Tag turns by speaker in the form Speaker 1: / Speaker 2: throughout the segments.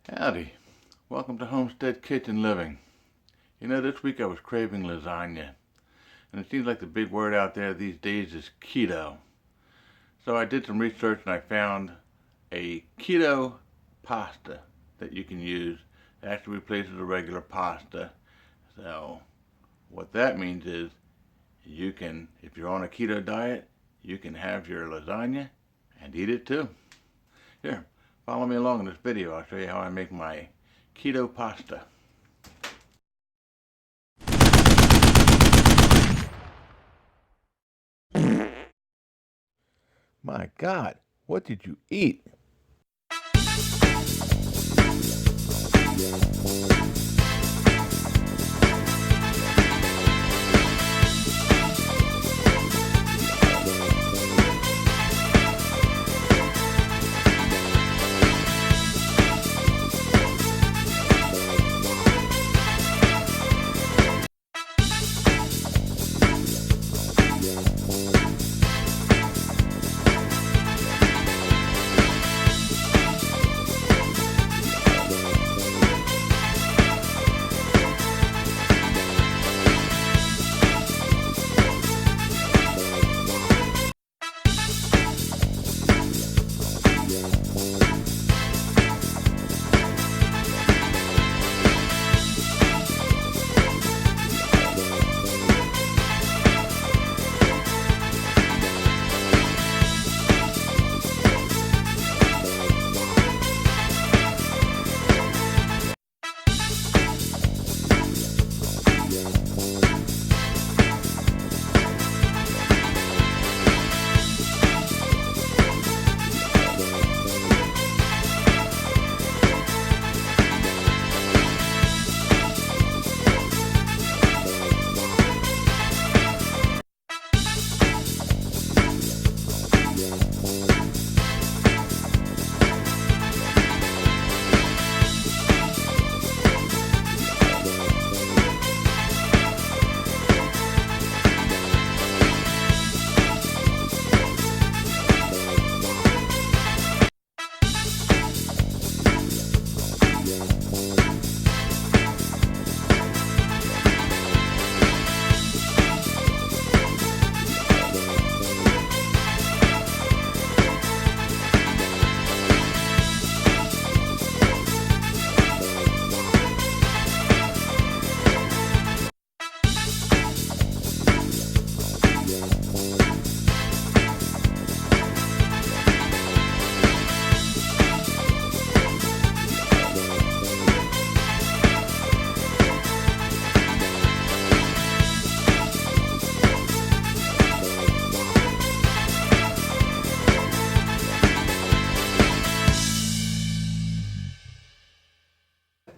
Speaker 1: Howdy. Welcome to Homestead Kitchen Living. You know, this week I was craving lasagna, and it seems like the big word out there these days is keto. So I did some research and I found a keto pasta that you can use. It actually replaces a regular pasta. So what that means is you can, if you're on a keto diet, you can have your lasagna and eat it too. Here, follow me along in this video. I'll show you how I make my keto pasta. My God, what did you eat?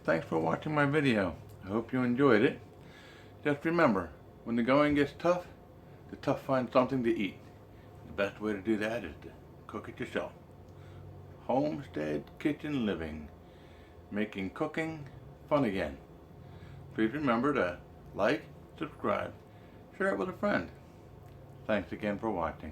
Speaker 1: Thanks for watching my video. I hope you enjoyed it. Just remember, when the going gets tough, the tough find something to eat. The best way to do that is to cook it yourself. Homestead Kitchen Living, making cooking fun again. Please remember to like, subscribe, share it with a friend. Thanks again for watching.